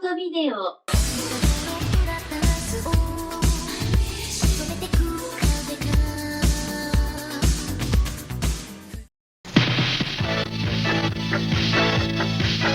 トビデオ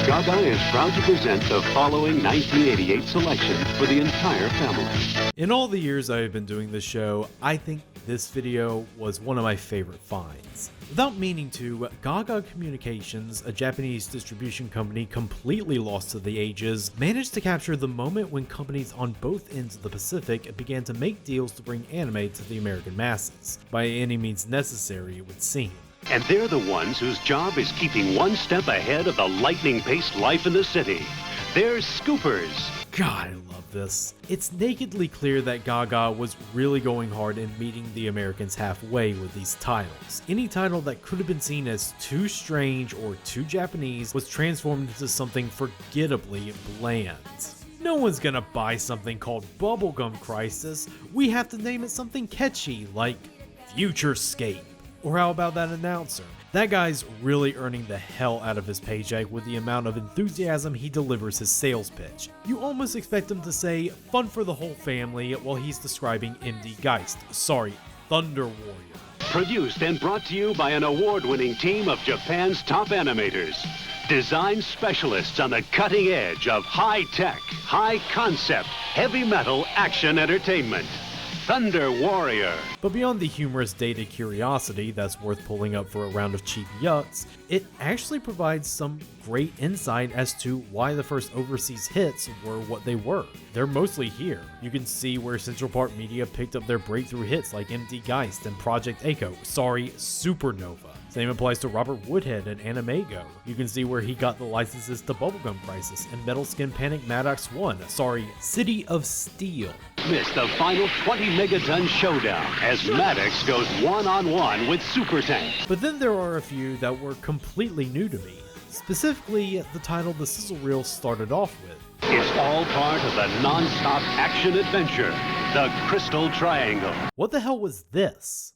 Gaga is proud to present the following 1988 selection for the entire family. In all the years I have been doing this show, I think this video was one of my favorite finds. Without meaning to, Gaga Communications, a Japanese distribution company completely lost to the ages, managed to capture the moment when companies on both ends of the Pacific began to make deals to bring anime to the American masses, by any means necessary it would seem. And they're the ones whose job is keeping one step ahead of the lightning-paced life in the city. They're Scoopers. God, I love this. It's nakedly clear that Gaga was really going hard in meeting the Americans halfway with these titles. Any title that could have been seen as too strange or too Japanese was transformed into something forgettably bland. No one's gonna buy something called Bubblegum Crisis. We have to name it something catchy like Futurescape. Or how about that announcer? That guy's really earning the hell out of his paycheck with the amount of enthusiasm he delivers his sales pitch. You almost expect him to say, fun for the whole family, while he's describing MD Geist. Sorry, Thunder Warrior. Produced and brought to you by an award-winning team of Japan's top animators. Design specialists on the cutting edge of high-tech, high-concept, heavy metal action entertainment. Thunder Warrior. But beyond the humorous dated curiosity that's worth pulling up for a round of cheap yucks, it actually provides some great insight as to why the first overseas hits were what they were. They're mostly here. You can see where Central Park Media picked up their breakthrough hits like MD Geist and Project Echo, Supernova. Same applies to Robert Woodhead and Animego. You can see where he got the licenses to Bubblegum Crisis and Metal Skin Panic Maddox 1, City of Steel. Miss the final 20 megaton showdown as Maddox goes one-on-one with Super Tank. But then there are a few that were completely new to me. Specifically, the title the sizzle reel started off with. It's all part of the non-stop action adventure, the Crystal Triangle. What the hell was this?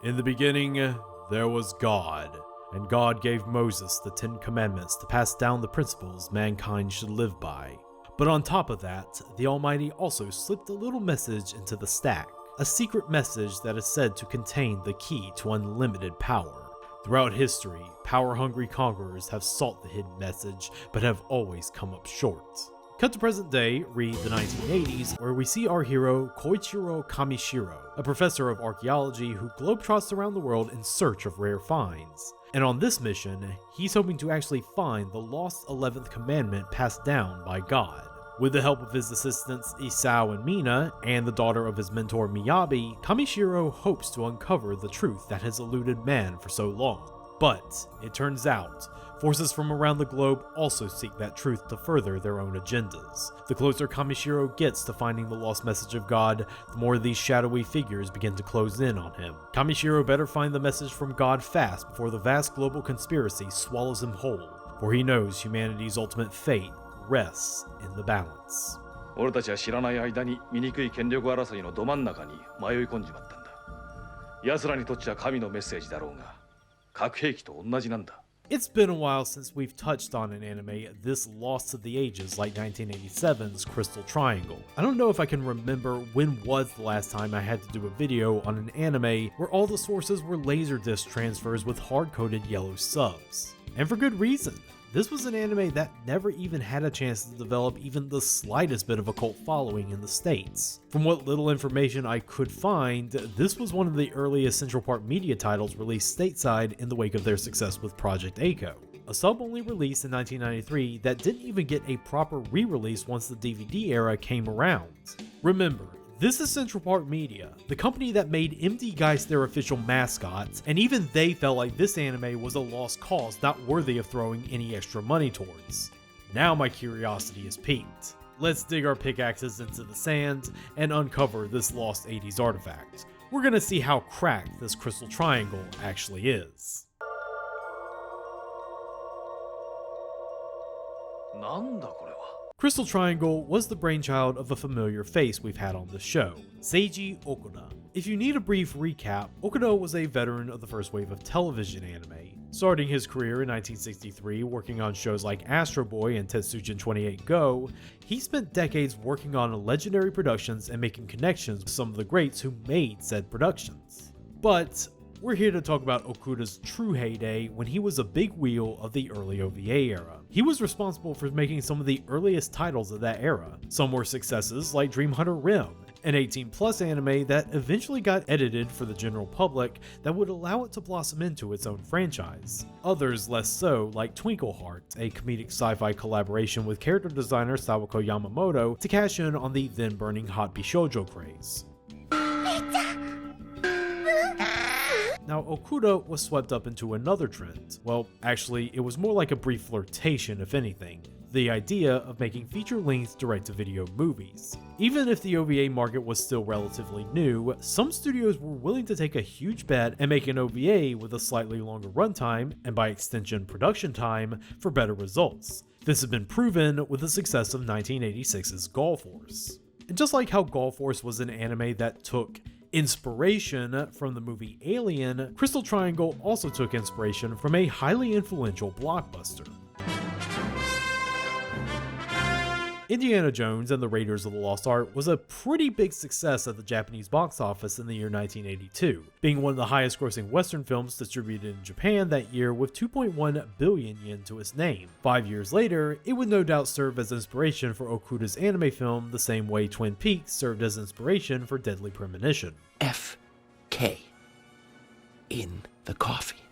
In the beginning, there was God, and God gave Moses the 10 Commandments to pass down the principles mankind should live by. But on top of that, the Almighty also slipped a little message into the stack, a secret message that is said to contain the key to unlimited power. Throughout history, power-hungry conquerors have sought the hidden message, but have always come up short. Cut to present day, read the 1980s, where we see our hero Koichiro Kamishiro, a professor of archaeology who globetrots around the world in search of rare finds. And on this mission, he's hoping to actually find the lost 11th commandment passed down by God. With the help of his assistants Isao and Mina, and the daughter of his mentor Miyabi, Kamishiro hopes to uncover the truth that has eluded man for so long. But, it turns out, forces from around the globe also seek that truth to further their own agendas. The closer Kamishiro gets to finding the lost message of God, the more these shadowy figures begin to close in on him. Kamishiro better find the message from God fast before the vast global conspiracy swallows him whole, for he knows humanity's ultimate fate rests in the balance. 俺たちは知らない間に醜い権力争いのど真ん中に迷い込んじまったんだ。奴らにとっちゃ神のメッセージだろうが、核兵器と同じなんだ。It's been a while since we've touched on an anime this lost to the ages like 1987's Crystal Triangle. I don't know if I can remember when was the last time I had to do a video on an anime where all the sources were laserdisc transfers with hard-coded yellow subs. And for good reason. This was an anime that never even had a chance to develop even the slightest bit of a cult following in the States. From what little information I could find, this was one of the earliest Central Park Media titles released stateside in the wake of their success with Project Echo. A sub-only release in 1993 that didn't even get a proper re-release once the DVD era came around. Remember, this is Central Park Media, the company that made MD Geist their official mascot, and even they felt like this anime was a lost cause not worthy of throwing any extra money towards. Now my curiosity is piqued. Let's dig our pickaxes into the sand and uncover this lost 80s artifact. We're gonna see how cracked this Crystal Triangle actually is. なんだこれは。 Crystal Triangle was the brainchild of a familiar face we've had on this show, Seiji Okuda. If you need a brief recap, Okuda was a veteran of the first wave of television anime, starting his career in 1963 working on shows like Astro Boy and Tetsujin 28 Go. He spent decades working on legendary productions and making connections with some of the greats who made said productions. But we're here to talk about Okuda's true heyday when he was a big wheel of the early OVA era. He was responsible for making some of the earliest titles of that era. Some were successes like Dream Hunter Rim, an 18+ anime that eventually got edited for the general public that would allow it to blossom into its own franchise. Others less so, like Twinkle Heart, a comedic sci-fi collaboration with character designer Sawako Yamamoto to cash in on the then burning hot bishoujo craze. Now, Okuda was swept up into another trend. Well, actually, it was more like a brief flirtation, if anything. The idea of making feature-length direct-to-video movies. Even if the OVA market was still relatively new, some studios were willing to take a huge bet and make an OVA with a slightly longer runtime, and by extension production time, for better results. This had been proven with the success of 1986's Gall Force. And just like how Gall Force was an anime that took inspiration from the movie Alien, Crystal Triangle also took inspiration from a highly influential blockbuster. Indiana Jones and the Raiders of the Lost Ark was a pretty big success at the Japanese box office in the year 1982, being one of the highest grossing Western films distributed in Japan that year with 2.1 billion yen to its name. 5 years later, it would no doubt serve as inspiration for Okuda's anime film the same way Twin Peaks served as inspiration for Deadly Premonition. FK. In the coffee.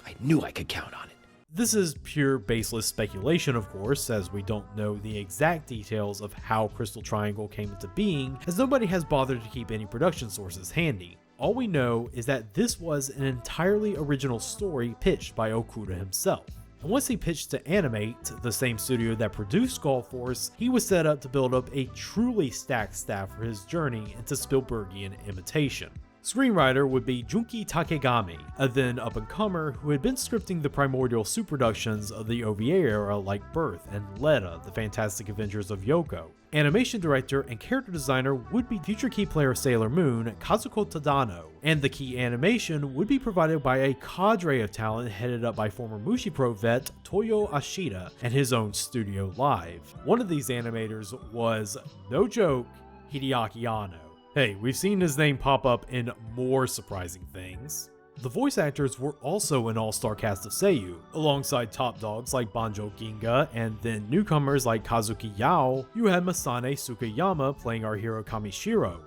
I knew I could count on it. This is pure baseless speculation, of course, as we don't know the exact details of how Crystal Triangle came into being, as nobody has bothered to keep any production sources handy. All we know is that this was an entirely original story pitched by Okuda himself. And once he pitched to Animate, the same studio that produced Gall Force, he was set up to build up a truly stacked staff for his journey into Spielbergian imitation. Screenwriter would be Junki Takegami, a then up-and-comer who had been scripting the primordial soup productions of the OVA era like Birth and Leda, The Fantastic Adventures of Yoko. Animation director and character designer would be future key player Sailor Moon, Kazuko Tadano, and the key animation would be provided by a cadre of talent headed up by former Mushi Pro vet Toyo Ashida and his own Studio Live. One of these animators was, no joke, Hideaki Anno. Hey, we've seen his name pop up in more surprising things. The voice actors were also an all-star cast of seiyuu. Alongside top dogs like Banjo Ginga and then newcomers like Kazuki Yao, you had Masane Sukiyama playing our hero Kamishiro.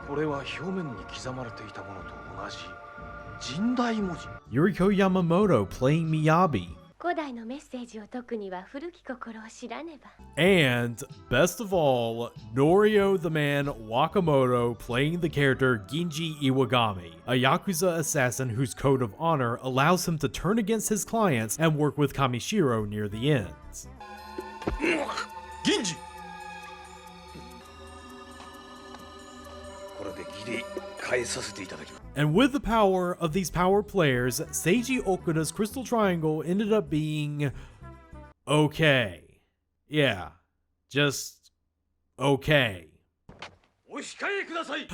これは表面に刻まれていたものと同じ神代文字。 Yuriko Yamamoto playing Miyabi. 古代のメッセージを解くには古き心を知らねば。 And, best of all, Norio the Man Wakamoto playing the character Ginji Iwagami, a Yakuza assassin whose code of honor allows him to turn against his clients and work with Kamishiro near the end. 銀次これでギリ返させていただきます。 And with the power of these power players, Seiji Okuda's Crystal Triangle ended up being okay. Yeah, just okay.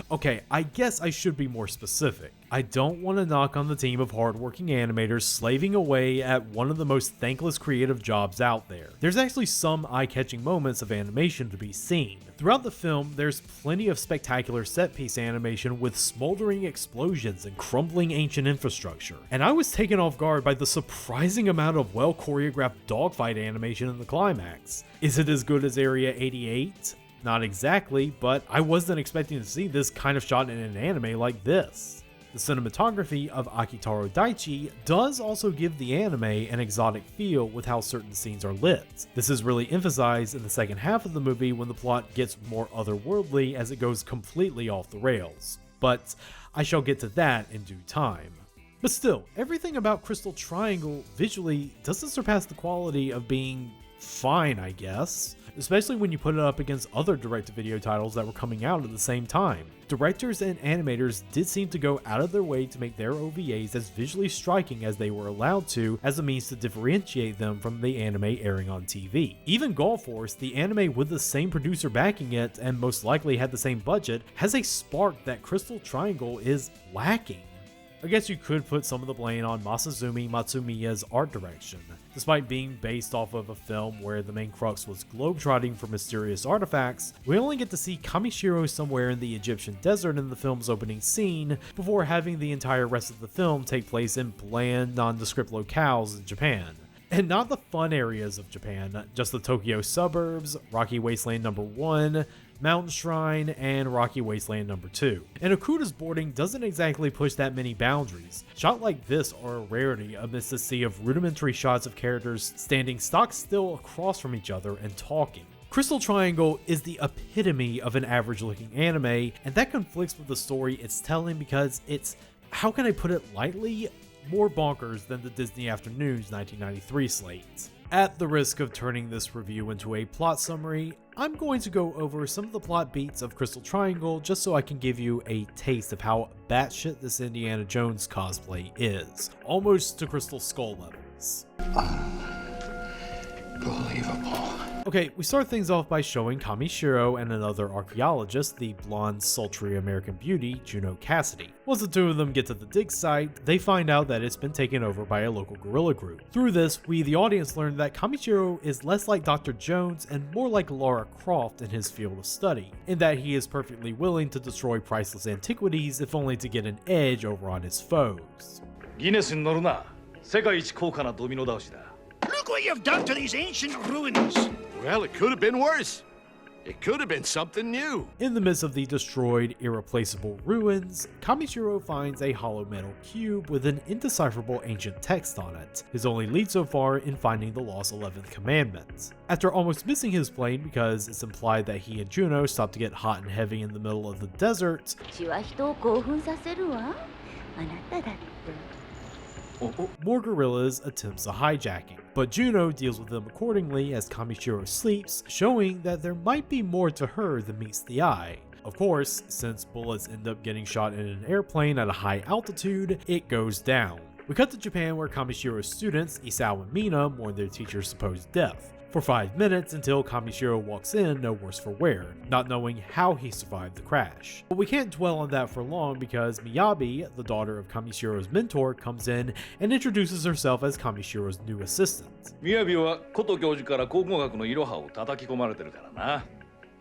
Okay, I guess I should be more specific. I don't want to knock on the team of hardworking animators slaving away at one of the most thankless creative jobs out there. There's actually some eye-catching moments of animation to be seen. Throughout the film, there's plenty of spectacular set-piece animation with smoldering explosions and crumbling ancient infrastructure. And I was taken off guard by the surprising amount of well-choreographed dogfight animation in the climax. Is it as good as Area 88? Not exactly, but I wasn't expecting to see this kind of shot in an anime like this. The cinematography of Akitaro Daichi does also give the anime an exotic feel with how certain scenes are lit. This is really emphasized in the second half of the movie when the plot gets more otherworldly as it goes completely off the rails. But I shall get to that in due time. But still, everything about Crystal Triangle visually doesn't surpass the quality of being fine, I guess, especially when you put it up against other direct-to-video titles that were coming out at the same time. Directors and animators did seem to go out of their way to make their OVAs as visually striking as they were allowed to, as a means to differentiate them from the anime airing on TV. Even Golf Force, the anime with the same producer backing it and most likely had the same budget, has a spark that Crystal Triangle is lacking. I guess you could put some of the blame on Masazumi Matsumiya's art direction. Despite being based off of a film where the main crux was globetrotting for mysterious artifacts, we only get to see Kamishiro somewhere in the Egyptian desert in the film's opening scene, before having the entire rest of the film take place in bland, nondescript locales in Japan. And not the fun areas of Japan, just the Tokyo suburbs, Rocky Wasteland No. 1, Mountain Shrine, and Rocky Wasteland No. 2. And Okuda's boarding doesn't exactly push that many boundaries. Shots like this are a rarity amidst a sea of rudimentary shots of characters standing stock still across from each other and talking. Crystal Triangle is the epitome of an average-looking anime, and that conflicts with the story it's telling because it's, how can I put it lightly, more bonkers than the Disney Afternoon's 1993 slate. At the risk of turning this review into a plot summary, I'm going to go over some of the plot beats of Crystal Triangle just so I can give you a taste of how batshit this Indiana Jones cosplay is, almost to Crystal Skull levels. Unbelievable. Okay, we start things off by showing Kamishiro and another archaeologist, the blonde, sultry American beauty, Juno Cassidy. Once the two of them get to the dig site, they find out that it's been taken over by a local guerrilla group. Through this, we the audience learn that Kamishiro is less like Dr. Jones and more like Lara Croft in his field of study, in that he is perfectly willing to destroy priceless antiquities if only to get an edge over on his foes. ギネスに乗るな。世界一高価なドミノ倒しだ。 Look what you've done to these ancient ruins! Well, it could have been worse. It could have been something new. In the midst of the destroyed, irreplaceable ruins, Kamishiro finds a hollow metal cube with an indecipherable ancient text on it, his only lead so far in finding the lost 11th commandment. After almost missing his plane because it's implied that he and Juno stopped to get hot and heavy in the middle of the desert, 血は人を興奮させるわ。あなただって。 more gorillas attempts a hijacking, but Juno deals with them accordingly as Kamishiro sleeps, showing that there might be more to her than meets the eye. Of course, since bullets end up getting shot in an airplane at a high altitude, it goes down. We cut to Japan where Kamishiro's students, Isao and Mina, mourn their teacher's supposed death. For 5 minutes until Kamishiro walks in no worse for wear, not knowing how he survived the crash. But we can't dwell on that for long because Miyabi, the daughter of Kamishiro's mentor, comes in and introduces herself as Kamishiro's new assistant. みやびはKYOTO教授から考古学のイロハを叩き込まれてるからな。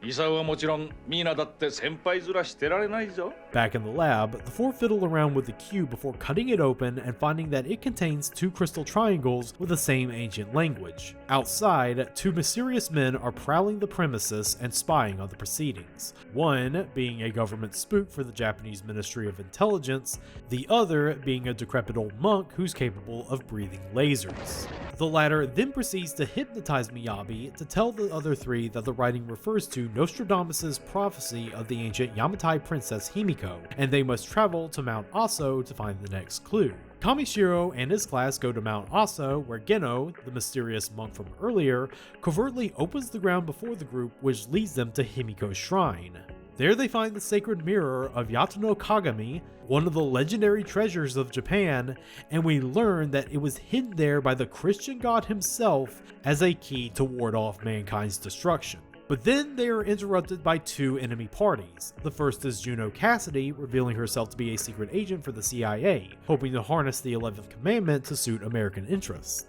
イサオはもちろん、ミーナだって先輩面してられないぞ。 Back in the lab, the four fiddle around with the cube before cutting it open and finding that it contains 2 crystal triangles with the same ancient language. Outside, 2 mysterious men are prowling the premises and spying on the proceedings. One being a government spook for the Japanese Ministry of Intelligence, the other being a decrepit old monk who's capable of breathing lasers. The latter then proceeds to hypnotize Miyabi to tell the other 3 that the writing refers to Nostradamus' prophecy of the ancient Yamatai princess Himiko, and they must travel to Mount Aso to find the next clue. Kamishiro and his class go to Mount Aso, where Geno, the mysterious monk from earlier, covertly opens the ground before the group, which leads them to Himiko's shrine. There they find the sacred mirror of Yatano Kagami, one of the legendary treasures of Japan, and we learn that it was hidden there by the Christian god himself as a key to ward off mankind's destruction. But then they are interrupted by 2 enemy parties. The first is Juno Cassidy, revealing herself to be a secret agent for the CIA, hoping to harness the 11th commandment to suit American interests.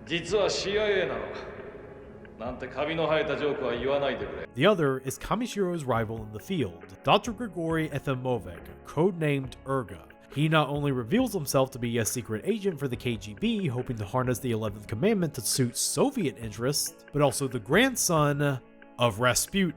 実は CIA なの。なんてカビの生えたジョークは言わないでくれ。 The other is Kamishiro's rival in the field, Dr. Grigory Efimovic, codenamed Urga. He not only reveals himself to be a secret agent for the KGB, hoping to harness the 11th commandment to suit Soviet interests, but also the grandson of Rasputin.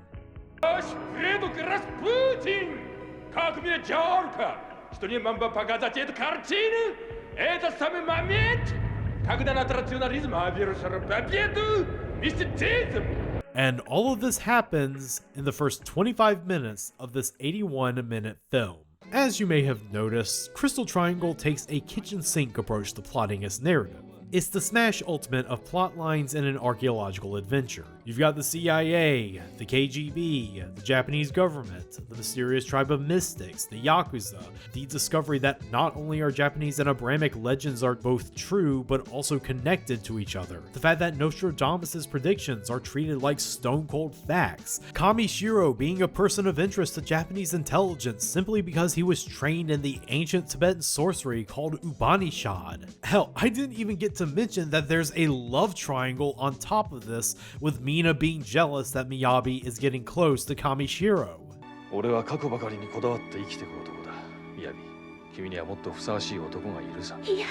And all of this happens in the first 25 minutes of this 81-minute film. As you may have noticed, Crystal Triangle takes a kitchen sink approach to plotting its narrative. It's the smash ultimate of plot lines in an archaeological adventure. You've got the CIA, the KGB, the Japanese government, the mysterious tribe of mystics, the Yakuza, the discovery that not only are Japanese and Abrahamic legends are both true but also connected to each other, the fact that Nostradamus' predictions are treated like stone-cold facts, Kamishiro being a person of interest to Japanese intelligence simply because he was trained in the ancient Tibetan sorcery called Upanishad. Hell, I didn't even get to mention that there's a love triangle on top of this, with Mina being jealous that Miyabi is getting close to Kamishiro. 俺は過去ばかりにこだわって生きていく男だ。みやび、君にはもっとふさわしい男がいるさ。いや、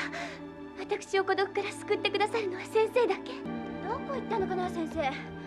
私を孤独から救ってくださるのは先生だけ。どこ行ったのかな、先生。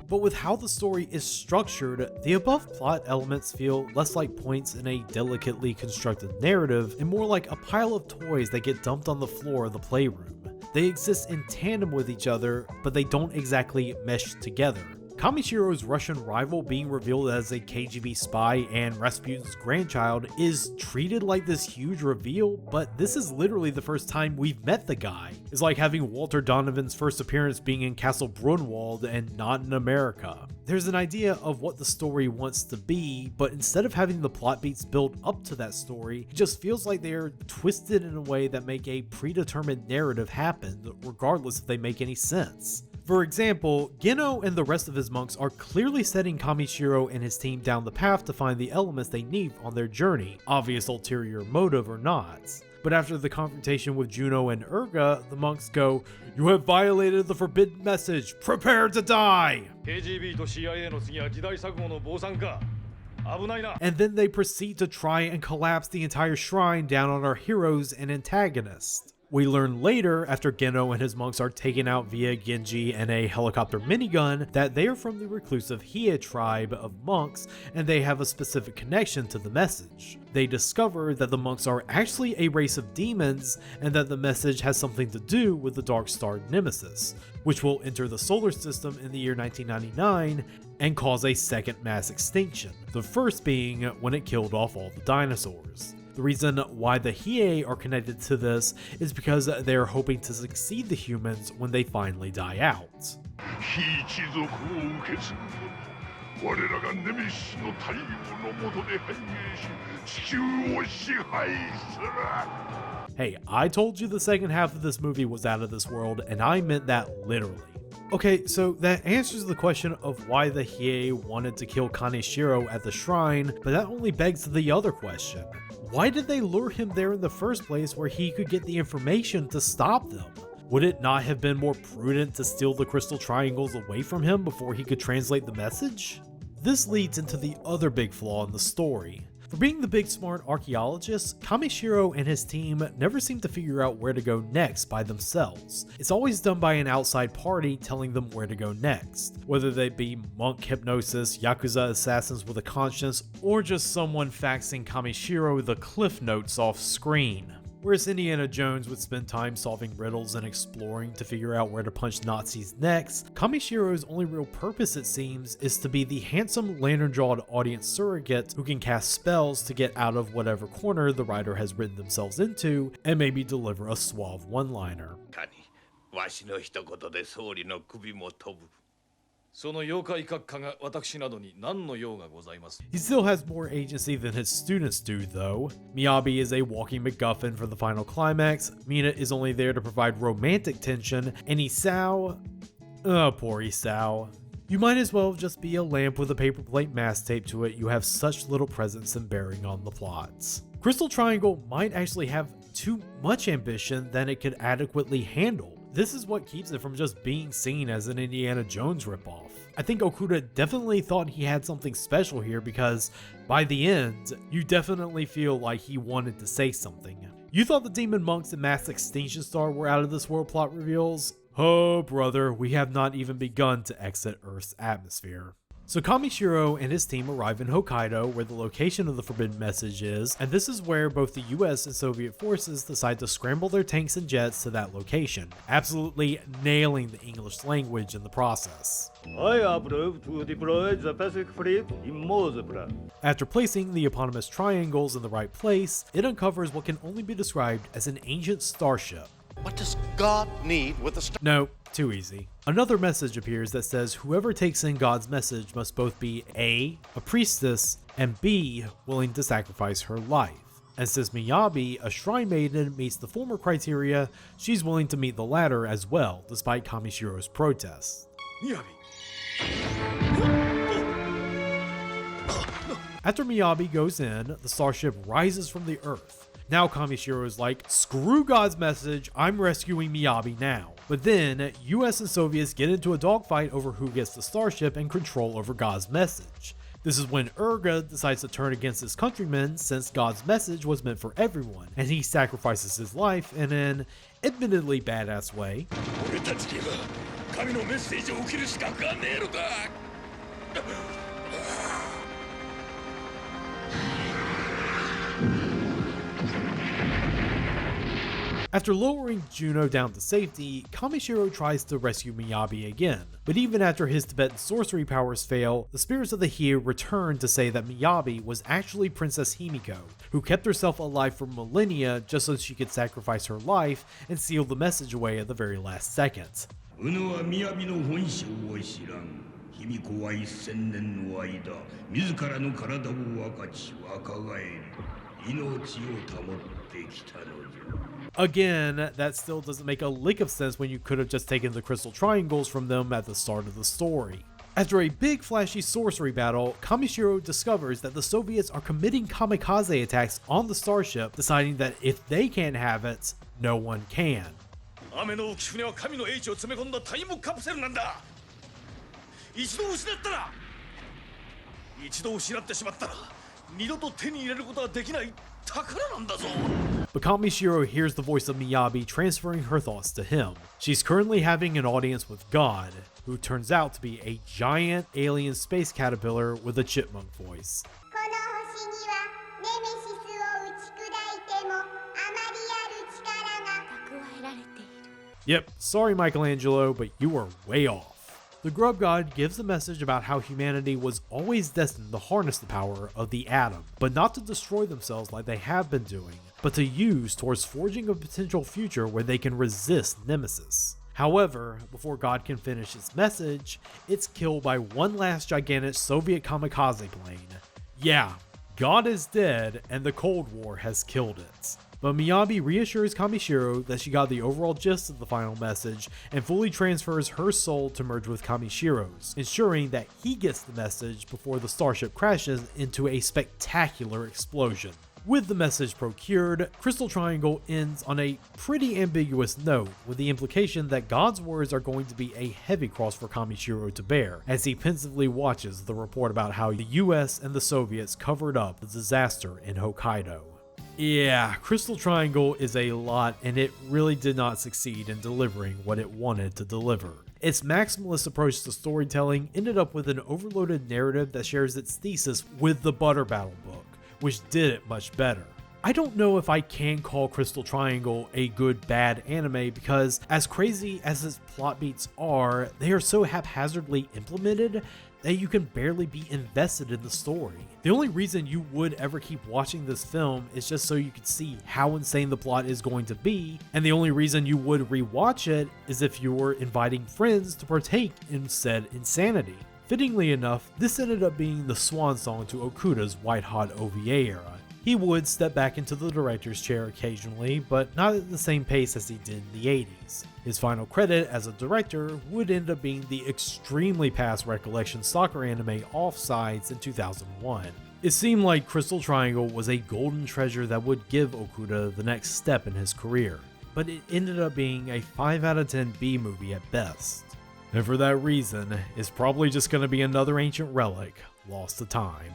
But with how the story is structured, the above plot elements feel less like points in a delicately constructed narrative and more like a pile of toys that get dumped on the floor of the playroom. They exist in tandem with each other, but they don't exactly mesh together. Kamishiro's Russian rival being revealed as a KGB spy and Rasputin's grandchild is treated like this huge reveal, but this is literally the first time we've met the guy. It's like having Walter Donovan's first appearance being in Castle Brunwald and not in America. There's an idea of what the story wants to be, but instead of having the plot beats build up to that story, it just feels like they're twisted in a way that make a predetermined narrative happen, regardless if they make any sense. For example, Geno and the rest of his monks are clearly setting Kamishiro and his team down the path to find the elements they need on their journey, obvious ulterior motive or not. But after the confrontation with Juno and Urga, the monks go, "You have violated the forbidden message, prepare to die!" KGB と CIA の次は時代錯誤の坊さんか。危ないな。 And then they proceed to try and collapse the entire shrine down on our heroes and antagonists. We learn later, after Geno and his monks are taken out via Genji and a helicopter minigun, that they are from the reclusive Hiei tribe of monks and they have a specific connection to the message. They discover that the monks are actually a race of demons and that the message has something to do with the dark star Nemesis, which will enter the solar system in the year 1999 and cause a second mass extinction, the first being when it killed off all the dinosaurs. The reason why the Hiei are connected to this is because they are hoping to succeed the humans when they finally die out. Hey, I told you the second half of this movie was out of this world, and I meant that literally. Okay, so that answers the question of why the Hiei wanted to kill Kaneshiro at the shrine, but that only begs the other question. Why did they lure him there in the first place where he could get the information to stop them? Would it not have been more prudent to steal the crystal triangles away from him before he could translate the message? This leads into the other big flaw in the story. For being the big smart archaeologist, Kamishiro and his team never seem to figure out where to go next by themselves. It's always done by an outside party telling them where to go next, whether they be monk hypnosis, Yakuza assassins with a conscience, or just someone faxing Kamishiro the cliff notes off screen. Whereas Indiana Jones would spend time solving riddles and exploring to figure out where to punch Nazis next, Kamishiro's only real purpose, it seems, is to be the handsome lantern-jawed audience surrogate who can cast spells to get out of whatever corner the writer has written themselves into and maybe deliver a suave one-liner. わしの一言で総理の首も飛ぶ。その妖怪閣下が私などに何の用がございます。 He still has more agency than his students do, though. Miyabi is a walking MacGuffin for the final climax, Mina is only there to provide romantic tension, and Isao... oh, poor Isao. You might as well just be a lamp with a paper plate mask taped to it, you have such little presence and bearing on the plots. Crystal Triangle might actually have too much ambition than it could adequately handle. This is what keeps it from just being seen as an Indiana Jones ripoff. I think Okuda definitely thought he had something special here because, by the end, you definitely feel like he wanted to say something. You thought the Demon Monks and Mass Extinction Star were out of this world plot reveals? Oh brother, we have not even begun to exit Earth's atmosphere. So Kamishiro and his team arrive in Hokkaido, where the location of the forbidden message is, and this is where both the US and Soviet forces decide to scramble their tanks and jets to that location, absolutely nailing the English language in the process. I approve to deploy the Pacific Fleet in Mosebra. After placing the eponymous triangles in the right place, it uncovers what can only be described as an ancient starship. What does God need with a star? No, too easy. Another message appears that says whoever takes in God's message must both be A, a priestess, and B, willing to sacrifice her life. And since Miyabi, a shrine maiden, meets the former criteria, she's willing to meet the latter as well, despite Kamishiro's protests. After Miyabi goes in, the starship rises from the earth. Now Kamishiro is like, screw God's message, I'm rescuing Miyabi now. But then, US and Soviets get into a dogfight over who gets the starship and control over God's message. This is when Urga decides to turn against his countrymen since God's message was meant for everyone, and he sacrifices his life in an admittedly badass way. After lowering Juno down to safety, Kamishiro tries to rescue Miyabi again, but even after his Tibetan sorcery powers fail, the spirits of the He return to say that Miyabi was actually Princess Himiko, who kept herself alive for millennia just so she could sacrifice her life and seal the message away at the very last second. Again, that still doesn't make a lick of sense when you could have just taken the crystal triangles from them at the start of the story. After a big flashy sorcery battle, Kamishiro discovers that the Soviets are committing kamikaze attacks on the starship, deciding that if they can't have it, no one can. But Kamishiro hears the voice of Miyabi transferring her thoughts to him. She's currently having an audience with God, who turns out to be a giant alien space caterpillar with a chipmunk voice. Yep, sorry Michelangelo, but you are way off. The Grub God gives a message about how humanity was always destined to harness the power of the atom, but not to destroy themselves like they have been doing, but to use towards forging a potential future where they can resist Nemesis. However, before God can finish its message, it's killed by one last gigantic Soviet kamikaze plane. Yeah, God is dead and the Cold War has killed it. But Miyabi reassures Kamishiro that she got the overall gist of the final message and fully transfers her soul to merge with Kamishiro's, ensuring that he gets the message before the starship crashes into a spectacular explosion. With the message procured, Crystal Triangle ends on a pretty ambiguous note, with the implication that God's words are going to be a heavy cross for Kamishiro to bear, as he pensively watches the report about how the US and the Soviets covered up the disaster in Hokkaido. Yeah, Crystal Triangle is a lot, and it really did not succeed in delivering what it wanted to deliver. Its maximalist approach to storytelling ended up with an overloaded narrative that shares its thesis with the Butter Battle book, which did it much better. I don't know if I can call Crystal Triangle a good bad anime because, as crazy as its plot beats are, they are so haphazardly implemented that you can barely be invested in the story. The only reason you would ever keep watching this film is just so you could see how insane the plot is going to be, and the only reason you would rewatch it is if you were inviting friends to partake in said insanity. Fittingly enough, this ended up being the swan song to Okuda's white-hot OVA era. He would step back into the director's chair occasionally, but not at the same pace as he did in the 80s. His final credit as a director would end up being the extremely past recollection soccer anime Offsides in 2001. It seemed like Crystal Triangle was a golden treasure that would give Okuda the next step in his career, but it ended up being a 5 out of 10 B movie at best. And for that reason, it's probably just going to be another ancient relic lost to time.